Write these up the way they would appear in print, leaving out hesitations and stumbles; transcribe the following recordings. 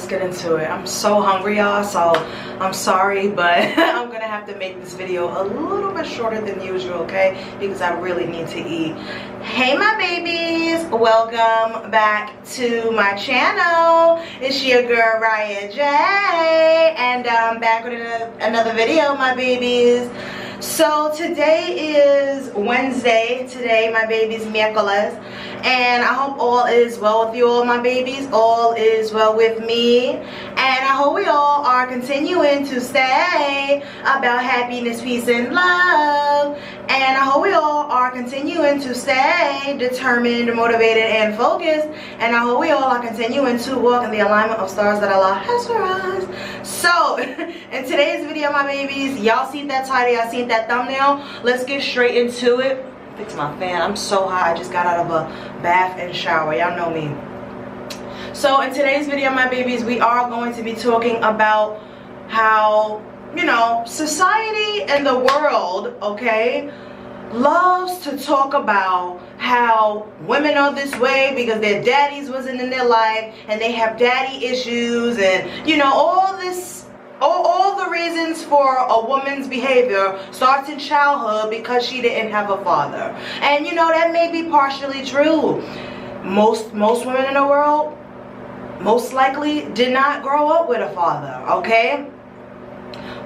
let's get into it. I'm so hungry, y'all, so I'm sorry, but I'm gonna have to make this video a little bit shorter than usual, okay? Because I really need to eat. Hey my babies, welcome back to my channel. It's your girl Riah J, and I'm back with another video, my babies. So today is Wednesday. Today, my baby's miércoles, and I hope all is well with you all, my babies. All is well with me, and I hope we all are continuing to say about happiness, peace, and love. And I hope we all are continuing to stay determined, motivated, and focused. And I hope we all are continuing to walk in the alignment of stars that Allah has for us. So, in today's video, my babies, y'all seen that title, y'all seen that thumbnail. Let's get straight into it. Fix my fan. I'm so hot. I just got out of a bath and shower. Y'all know me. So, in today's video, my babies, we are going to be talking about how, you know, society and the world, okay, loves to talk about how women are this way because their daddies wasn't in their life and they have daddy issues, and you know, all the reasons for a woman's behavior starts in childhood because she didn't have a father. And you know, that may be partially true. Most women in the world most likely did not grow up with a father, okay?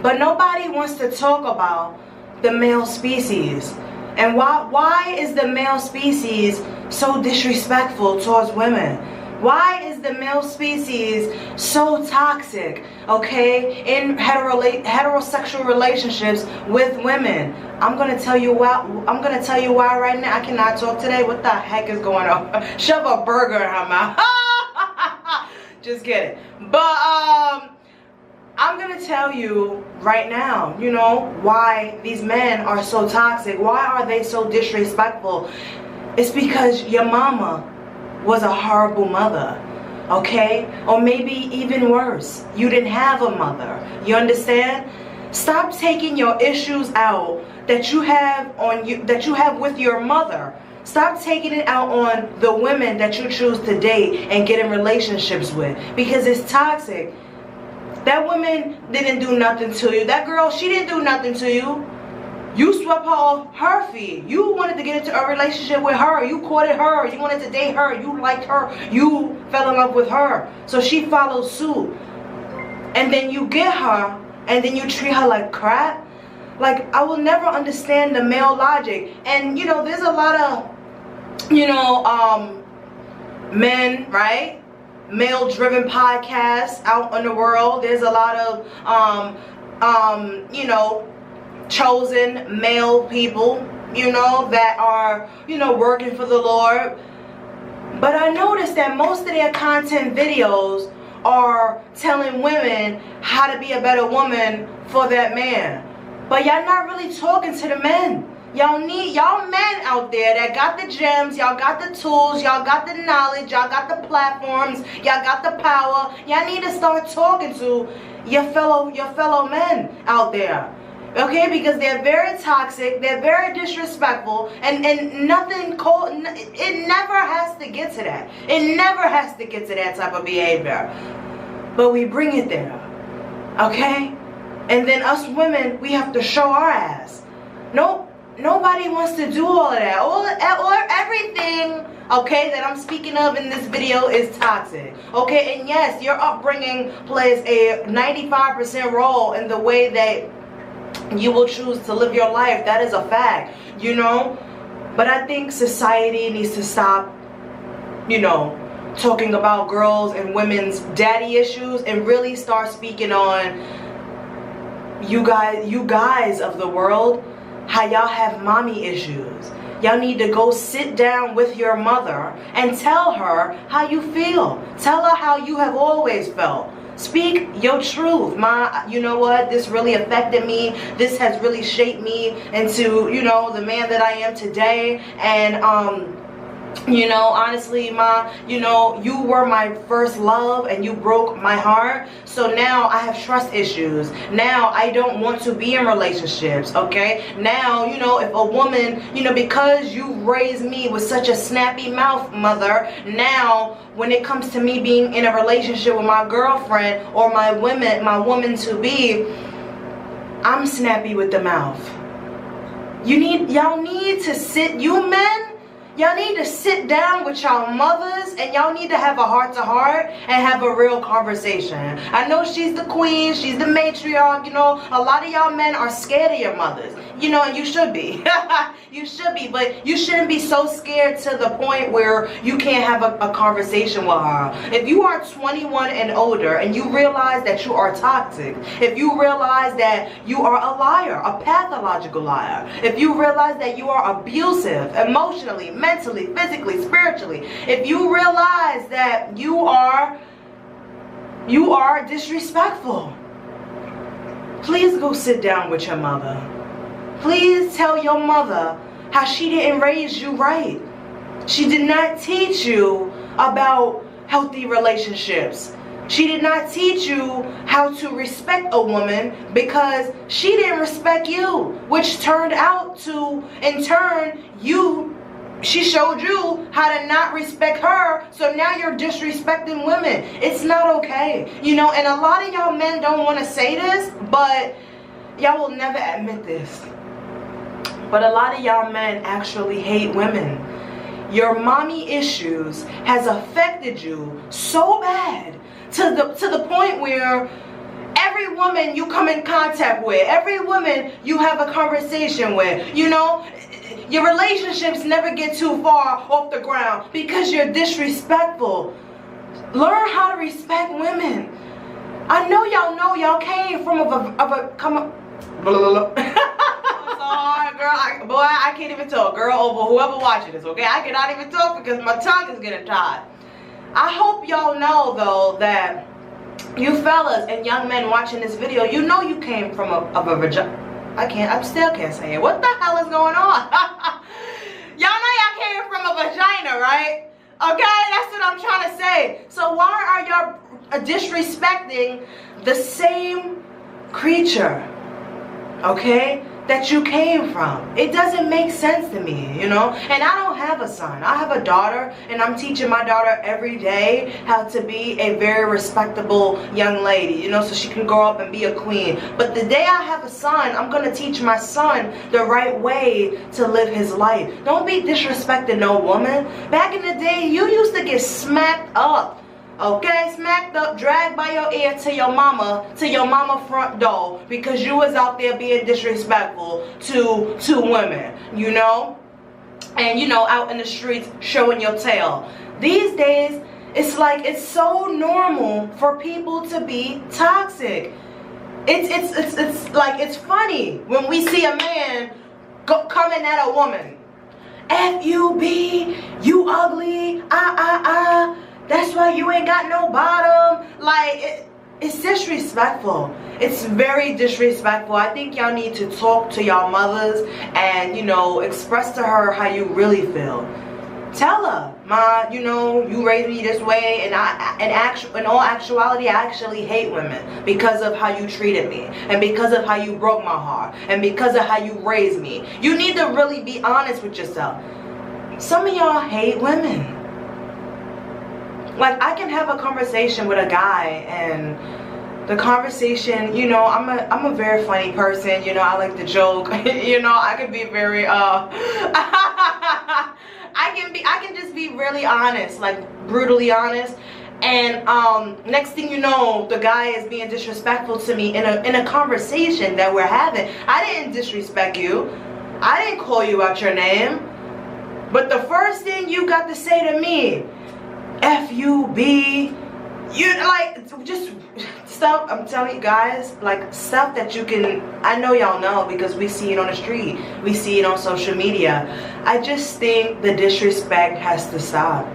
But nobody wants to talk about the male species. And why is the male species so disrespectful towards women? Why is the male species so toxic, okay, in heterosexual relationships with women? I'm gonna tell you why. I'm gonna tell you why right now. I cannot talk today. What the heck is going on? Shove a burger in her mouth. Just kidding. But I'm gonna tell you right now, you know, why these men are so toxic. Why are they so disrespectful? It's because your mama was a horrible mother, okay? Or maybe even worse, you didn't have a mother. You understand? Stop taking your issues out that you have with your mother. Stop taking it out on the women that you choose to date and get in relationships with, because it's toxic. That woman didn't do nothing to you. That girl, she didn't do nothing to you. You swept her off her feet. You wanted to get into a relationship with her. You courted her. You wanted to date her. You liked her. You fell in love with her. So she followed suit. And then you get her, and then you treat her like crap. Like, I will never understand the male logic. And, you know, there's a lot of, you know, men, right? Male-driven podcasts out in the world. There's a lot of, you know, chosen male people, you know, that are, you know, working for the Lord. But I noticed that most of their content videos are telling women how to be a better woman for that man. But y'all not really talking to the men. Y'all men out there that got the gems, y'all got the tools, y'all got the knowledge, y'all got the platforms, y'all got the power. Y'all need to start talking to your fellow men out there. Okay, because they're very toxic, they're very disrespectful, and nothing cold. It never has to get to that. It never has to get to that type of behavior. But we bring it there. Okay? And then us women, we have to show our ass. Nobody wants to do all of that. Everything, okay, that I'm speaking of in this video is toxic. Okay, and yes, your upbringing plays a 95% role in the way that you will choose to live your life. That is a fact, you know. But I think society needs to stop, you know, talking about girls and women's daddy issues and really start speaking on you guys of the world, how y'all have mommy issues. Y'all need to go sit down with your mother and tell her how you feel. Tell her how you have always felt. Speak your truth. You know what? This really affected me. This has really shaped me into, you know, the man that I am today. And You know, honestly, Ma, you know, you were my first love and you broke my heart. So now I have trust issues. Now I don't want to be in relationships, okay? Now, you know, if a woman, you know, because you raised me with such a snappy mouth, mother, now when it comes to me being in a relationship with my girlfriend or my woman to be, I'm snappy with the mouth. Y'all need to sit, you men, y'all need to sit down with y'all mothers and y'all need to have a heart-to-heart and have a real conversation. I know she's the queen, she's the matriarch, you know, a lot of y'all men are scared of your mothers. You know, and you should be. You should be, but you shouldn't be so scared to the point where you can't have a conversation with her. If you are 21 and older and you realize that you are toxic, if you realize that you are a liar, a pathological liar, if you realize that you are abusive emotionally, mentally, physically, spiritually, if you realize that you are disrespectful, please go sit down with your mother. Please tell your mother how she didn't raise you right. She did not teach you about healthy relationships. She did not teach you how to respect a woman because she didn't respect you, which turned out to, in turn, she showed you how to not respect her, so now you're disrespecting women. It's not okay. You know, and a lot of y'all men don't want to say this, but y'all will never admit this. But a lot of y'all men actually hate women. Your mommy issues has affected you so bad to the point where every woman you come in contact with, every woman you have a conversation with, you know, your relationships never get too far off the ground because you're disrespectful. Learn how to respect women. I know y'all came from girl, I can't even talk. Girl, over whoever watching this, okay? I cannot even talk because my tongue is getting tied. I hope y'all know, though, that you fellas and young men watching this video, you know you came from a vagina. I still can't say it. What the hell is going on? Y'all know y'all came from a vagina, right? Okay, that's what I'm trying to say. So why are y'all disrespecting the same creature, okay, that you came from? It doesn't make sense to me, you know. And I don't have a son. I have a daughter, and I'm teaching my daughter every day how to be a very respectable young lady, you know, so she can grow up and be a queen. But the day I have a son, I'm gonna teach my son the right way to live his life. Don't be disrespecting no woman. Back in the day, you used to get smacked up. Okay, smacked up, dragged by your ear to your mama front door because you was out there being disrespectful to women, you know, and you know, out in the streets showing your tail. These days, it's like it's so normal for people to be toxic. It's like it's funny when we see a man coming at a woman. F-U-B, you ugly, that's why you ain't got no bottom. Like, it's disrespectful. It's very disrespectful. I think y'all need to talk to y'all mothers and, you know, express to her how you really feel. Tell her, Ma, you know, you raised me this way, and in all actuality, I actually hate women because of how you treated me, and because of how you broke my heart, and because of how you raised me. You need to really be honest with yourself. Some of y'all hate women. Like, I can have a conversation with a guy, and the conversation, you know, I'm a very funny person, you know, I like to joke, you know, I can be very, I can just be really honest, like brutally honest, and next thing you know, the guy is being disrespectful to me in a conversation that we're having. I didn't disrespect you. I didn't call you out your name. But the first thing you got to say to me, F-U-B, you like, just stuff, I'm telling you guys, like stuff that you can, I know y'all know because we see it on the street, we see it on social media. I just think the disrespect has to stop.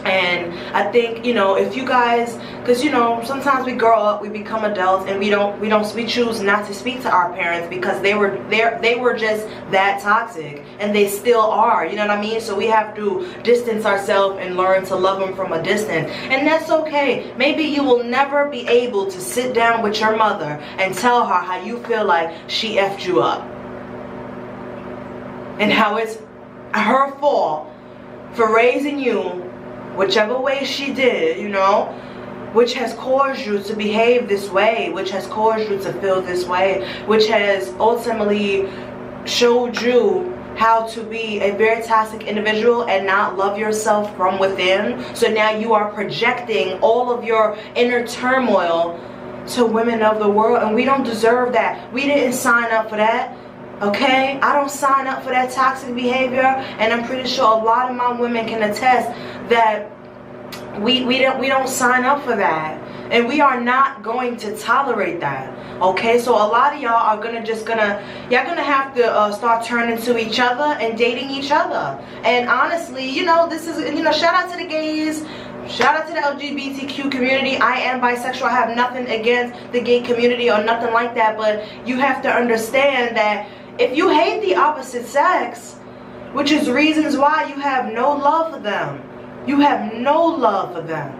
And I think, you know, if you guys, because you know, sometimes we grow up, we become adults, and we choose not to speak to our parents because they were just that toxic, and they still are, you know what I mean? So we have to distance ourselves and learn to love them from a distance, and that's okay. Maybe you will never be able to sit down with your mother and tell her how you feel like she effed you up, and how it's her fault for raising you whichever way she did, you know, which has caused you to behave this way, which has caused you to feel this way, which has ultimately showed you how to be a very toxic individual and not love yourself from within. So now you are projecting all of your inner turmoil to women of the world, and we don't deserve that. We didn't sign up for that. Okay, I don't sign up for that toxic behavior, and I'm pretty sure a lot of my women can attest that we don't sign up for that, and we are not going to tolerate that. Okay, so a lot of y'all are gonna have to start turning to each other and dating each other. And honestly, you know, this is, you know, shout out to the gays. Shout out to the LGBTQ community. I am bisexual. I have nothing against the gay community or nothing like that, but you have to understand that if you hate the opposite sex, which is reasons why you have no love for them, you have no love for them,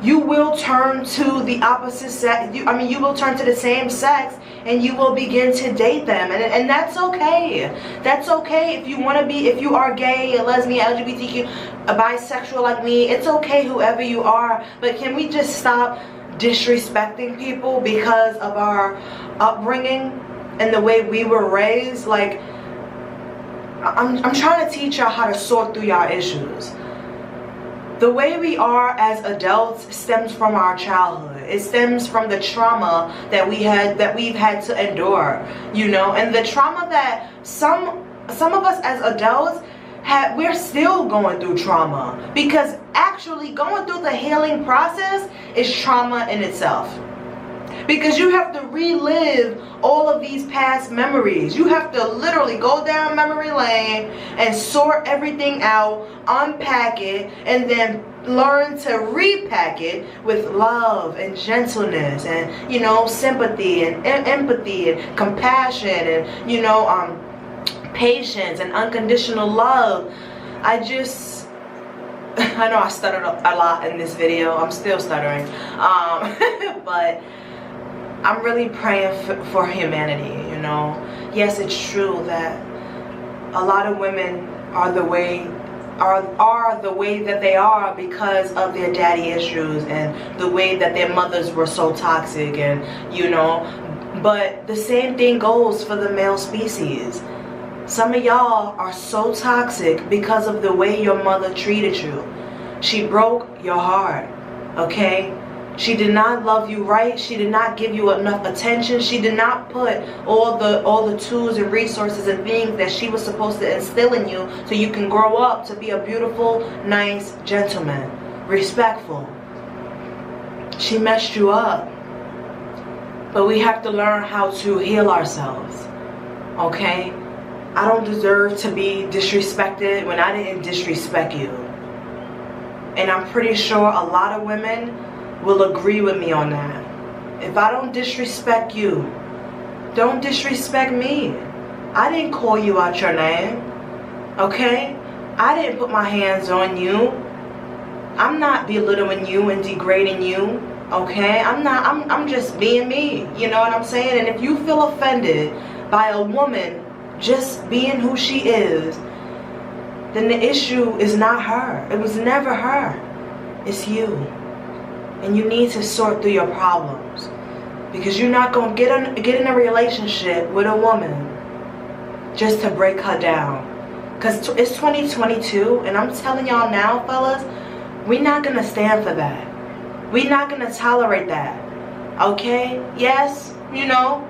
you will turn to the opposite sex. You will turn to the same sex, and you will begin to date them, and that's okay. That's okay. If you want to be, if you are gay, a lesbian, LGBTQ, a bisexual like me, it's okay, whoever you are. But can we just stop disrespecting people because of our upbringing and the way we were raised? Like, I'm trying to teach y'all how to sort through y'all issues. The way we are as adults stems from our childhood. It stems from the trauma that we've had to endure, you know, and the trauma that some of us as adults we're still going through trauma, because actually going through the healing process is trauma in itself. Because you have to relive all of these past memories. You have to literally go down memory lane and sort everything out, unpack it, and then learn to repack it with love and gentleness and, you know, sympathy and empathy and compassion and, you know, patience and unconditional love. I know I stuttered a lot in this video. I'm still stuttering. But I'm really praying for humanity, you know. Yes, it's true that a lot of women are the way that they are because of their daddy issues and the way that their mothers were so toxic, and, you know, but the same thing goes for the male species. Some of y'all are so toxic because of the way your mother treated you. She broke your heart, okay? She did not love you right. She did not give you enough attention. She did not put all the tools and resources and things that she was supposed to instill in you so you can grow up to be a beautiful, nice gentleman, respectful. She messed you up. But we have to learn how to heal ourselves, okay? I don't deserve to be disrespected when I didn't disrespect you. And I'm pretty sure a lot of women will agree with me on that. If I don't disrespect you, don't disrespect me. I didn't call you out your name, okay? I didn't put my hands on you. I'm not belittling you and degrading you, okay? I'm just being me, you know what I'm saying? And if you feel offended by a woman just being who she is, then the issue is not her. It was never her. It's you. And you need to sort through your problems, because you're not going to get in a relationship with a woman just to break her down. Because it's 2022, and I'm telling y'all now, fellas, we're not going to stand for that. We're not going to tolerate that, okay? Yes, you know,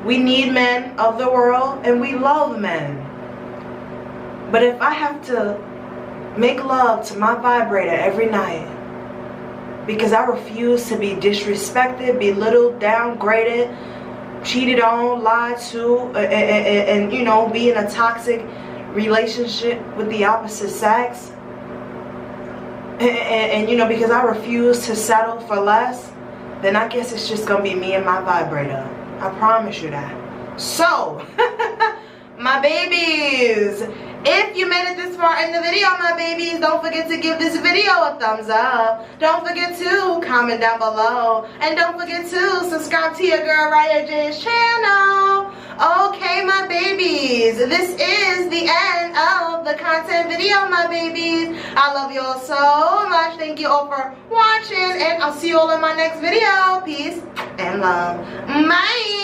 we need men of the world, and we love men. But if I have to make love to my vibrator every night because I refuse to be disrespected, belittled, downgraded, cheated on, lied to, and you know, be in a toxic relationship with the opposite sex, and you know, because I refuse to settle for less, then I guess it's just gonna be me and my vibrator. I promise you that. So, my babies, if you made it this far in the video, my babies, don't forget to give this video a thumbs up. Don't forget to comment down below. And don't forget to subscribe to your girl Riahjay's channel. Okay, my babies, this is the end of the content video, my babies. I love you all so much. Thank you all for watching, and I'll see you all in my next video. Peace and love. Bye.